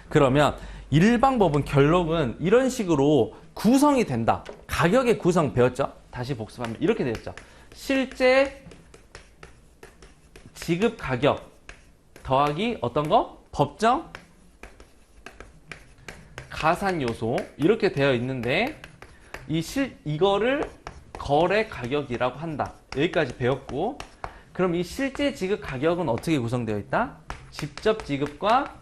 그러면 일방법은 결론은 이런 식으로 구성이 된다. 가격의 구성 배웠죠? 다시 복습하면 이렇게 되었죠. 실제 지급 가격 더하기 어떤 거? 법정 가산 요소 이렇게 되어 있는데 이거를 거래 가격이라고 한다. 여기까지 배웠고, 그럼 이 실제 지급 가격은 어떻게 구성되어 있다? 직접 지급과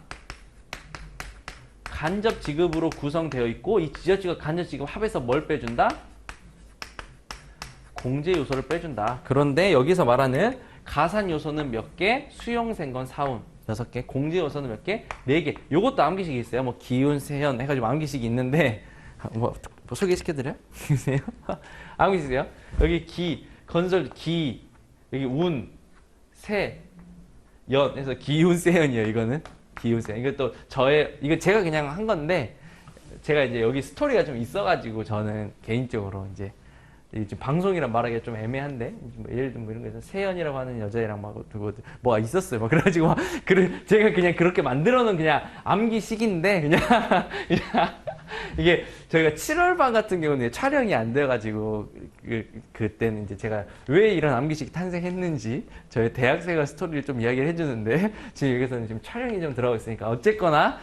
간접 지급으로 구성되어 있고, 이 직접 지급, 간접 지급 합해서 뭘 빼준다? 공제 요소를 빼준다. 그런데 여기서 말하는 가산 요소는 몇 개? 수용, 생건, 사운 6개. 공제 요소는 몇 개? 4개. 요것도 암기식이 있어요. 뭐 기운, 세현 해가지고 암기식이 있는데 뭐 소개시켜드려요? 암기식이요. 여기 기, 건설 기, 여기 운, 세, 연 해서 기운, 세현이에요. 이거는 기운, 세현. 이거 또 이거 제가 그냥 한 건데, 제가 이제 여기 스토리가 좀 있어가지고 저는 개인적으로 이제 방송이랑 말하기가 좀 애매한데, 뭐 예를 들면 뭐 이런 거에서 세연이라고 하는 여자애랑 뭐가 있었어요. 막 그래가지고 제가 그냥 그렇게 만들어놓은 그냥 암기식인데, 그냥 이게 저희가 7월반 같은 경우는 촬영이 안 돼가지고 그때는 이제 제가 왜 이런 암기식이 탄생했는지 저희 대학생활 스토리를 좀 이야기를 해주는데, 지금 여기서는 지금 촬영이 좀 들어가고 있으니까 어쨌거나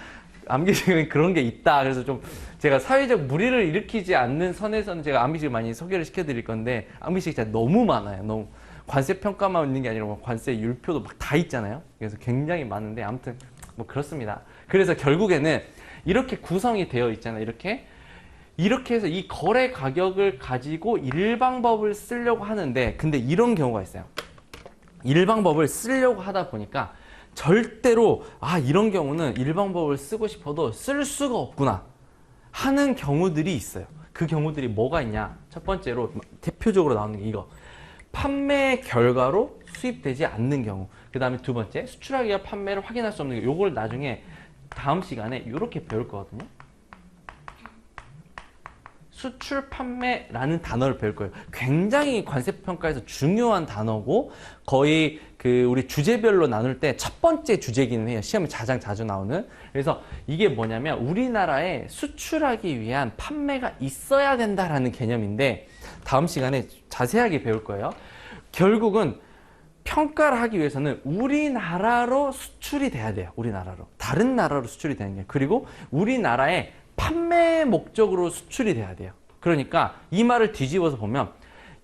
암기식은 그런 게 있다. 그래서 좀 제가 사회적 무리를 일으키지 않는 선에서는 제가 암기식을 많이 소개를 시켜드릴 건데, 암기식이 진짜 너무 많아요. 너무 관세 평가만 있는 게 아니라 뭐 관세 율표도 막 다 있잖아요. 그래서 굉장히 많은데, 아무튼 뭐 그렇습니다. 그래서 결국에는 이렇게 구성이 되어 있잖아요. 이렇게 해서 이 거래 가격을 가지고 일방법을 쓰려고 하는데, 근데 이런 경우가 있어요. 일방법을 쓰려고 하다 보니까 절대로 이런 경우는 일방법을 쓰고 싶어도 쓸 수가 없구나 하는 경우들이 있어요. 그 경우들이 뭐가 있냐? 첫 번째로 대표적으로 나오는 게 이거, 판매 결과로 수입되지 않는 경우. 그 다음에 두 번째, 수출하기와 판매를 확인할 수 없는 경우. 요걸 나중에 다음 시간에 이렇게 배울 거거든요. 수출 판매라는 단어를 배울 거예요. 굉장히 관세평가에서 중요한 단어고, 거의 우리 주제별로 나눌 때 첫 번째 주제기는 해요. 시험에 가장 자주 나오는. 그래서 이게 뭐냐면, 우리나라에 수출하기 위한 판매가 있어야 된다라는 개념인데, 다음 시간에 자세하게 배울 거예요. 결국은 평가를 하기 위해서는 우리나라로 수출이 돼야 돼요. 우리나라로. 다른 나라로 수출이 되는 게. 그리고 우리나라에 판매 목적으로 수출이 돼야 돼요. 그러니까 이 말을 뒤집어서 보면,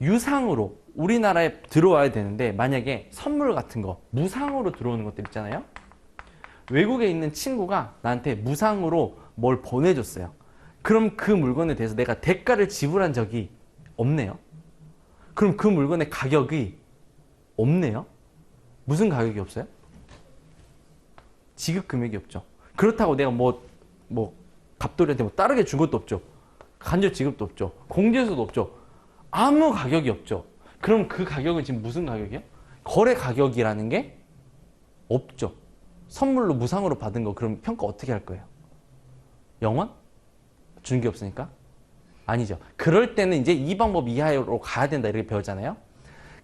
유상으로 우리나라에 들어와야 되는데, 만약에 선물 같은 거 무상으로 들어오는 것들 있잖아요. 외국에 있는 친구가 나한테 무상으로 뭘 보내줬어요. 그럼 그 물건에 대해서 내가 대가를 지불한 적이 없네요. 그럼 그 물건의 가격이 없네요. 무슨 가격이 없어요? 지급 금액이 없죠. 그렇다고 내가 갑돌이한테 따르게 준 것도 없죠. 간접 지급도 없죠. 공제소도 없죠. 아무 가격이 없죠. 그럼 그 가격은 지금 무슨 가격이에요? 거래 가격이라는 게 없죠. 선물로 무상으로 받은 거 그럼 평가 어떻게 할 거예요? 0원? 준 게 없으니까? 아니죠. 그럴 때는 이제 이 방법 이하로 가야 된다 이렇게 배웠잖아요.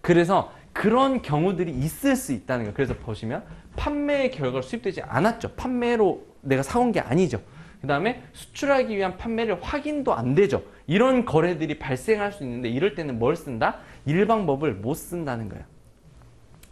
그래서 그런 경우들이 있을 수 있다는 거예요. 그래서 보시면 판매의 결과로 수입되지 않았죠. 판매로 내가 사온 게 아니죠. 그 다음에 수출하기 위한 판매를 확인도 안 되죠. 이런 거래들이 발생할 수 있는데, 이럴 때는 뭘 쓴다? 일방법을 못 쓴다는 거예요.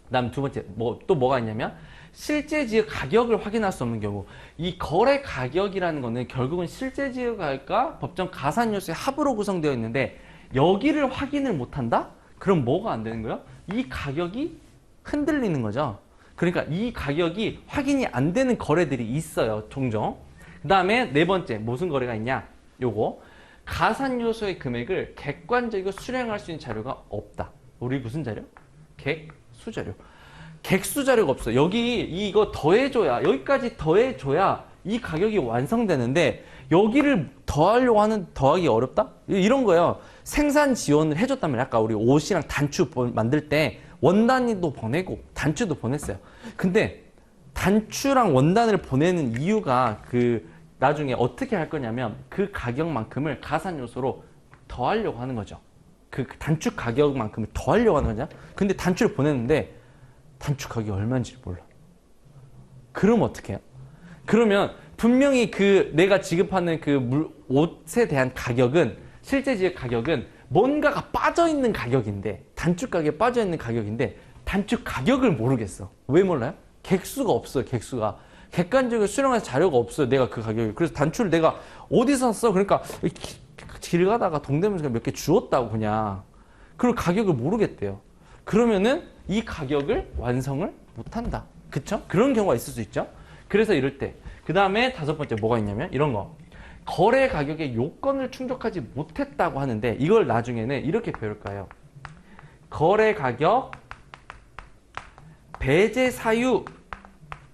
그 다음 두 번째, 또 뭐가 있냐면, 실제 지급 가격을 확인할 수 없는 경우. 이 거래 가격이라는 거는 결국은 실제 지급 가격과 법정 가산 요소의 합으로 구성되어 있는데, 여기를 확인을 못 한다? 그럼 뭐가 안 되는 거예요? 이 가격이 흔들리는 거죠. 그러니까 이 가격이 확인이 안 되는 거래들이 있어요, 종종. 그 다음에 네 번째, 무슨 거래가 있냐? 요거, 가산 요소의 금액을 객관적으로 수량할 수 있는 자료가 없다. 우리 무슨 자료? 객수 자료. 객수 자료가 없어. 이거 더해줘야, 여기까지 더해줘야 이 가격이 완성되는데, 여기를 더하기 어렵다? 이런 거예요. 생산 지원을 해줬다면, 아까 우리 옷이랑 단추 만들 때 원단도 보내고 단추도 보냈어요. 근데 단추랑 원단을 보내는 이유가 나중에 어떻게 할 거냐면, 그 가격만큼을 가산 요소로 더하려고 하는 거죠. 그 단추 가격만큼을 더하려고 하는 거죠. 근데 단추를 보냈는데 단추 가격이 얼마인지 몰라. 그럼 어떻게 해요? 그러면 분명히 그 내가 지급하는 그 옷에 대한 가격은 실제 지급 가격은 뭔가가 빠져 있는 가격인데 단축 가격에 빠져 있는 가격인데 단축 가격을 모르겠어. 왜 몰라요? 객수가 없어요. 객수가 객관적으로 수령할 자료가 없어요. 내가 그 가격을. 그래서 단추를 내가 어디서 샀어? 그러니까 길 가다가 동대문에서 몇 개 주웠다고 그냥. 그리고 가격을 모르겠대요. 그러면은 이 가격을 완성을 못한다. 그쵸? 그런 경우가 있을 수 있죠. 그래서 이럴 때 그 다음에 다섯 번째 뭐가 있냐면 이런 거. 거래 가격의 요건을 충족하지 못했다고 하는데 이걸 나중에는 이렇게 배울 거예요. 거래 가격 배제 사유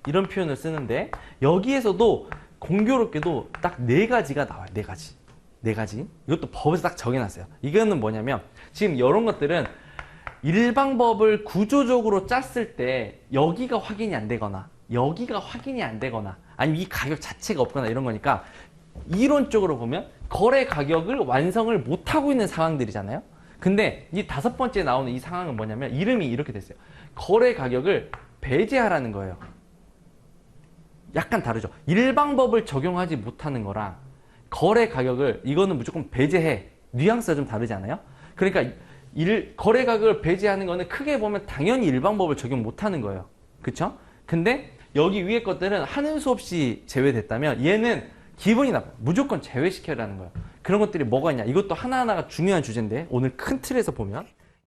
이런 표현을 쓰는데 여기에서도 공교롭게도 딱 네 가지가 나와요. 네 가지. 네 가지. 이것도 법에서 딱 정해놨어요. 이거는 뭐냐면 지금 이런 것들은 일방법을 구조적으로 짰을 때 여기가 확인이 안 되거나 여기가 확인이 안 되거나 아니면 이 가격 자체가 없거나 이런 거니까 이론적으로 보면 거래 가격을 완성을 못하고 있는 상황들이잖아요. 근데 이 다섯 번째 나오는 이 상황은 뭐냐면 이름이 이렇게 됐어요. 거래 가격을 배제하라는 거예요. 약간 다르죠. 일방법을 적용하지 못하는 거랑 거래 가격을 이거는 무조건 배제해. 뉘앙스가 좀 다르지 않아요? 그러니까 거래 가격을 배제하는 거는 크게 보면 당연히 일방법을 적용 못하는 거예요. 그쵸? 근데 여기 위에 것들은 하는 수 없이 제외됐다면 얘는 기분이 나빠요. 무조건 제외시켜야 하는 거예요. 그런 것들이 뭐가 있냐. 이것도 하나하나가 중요한 주제인데 오늘 큰 틀에서 보면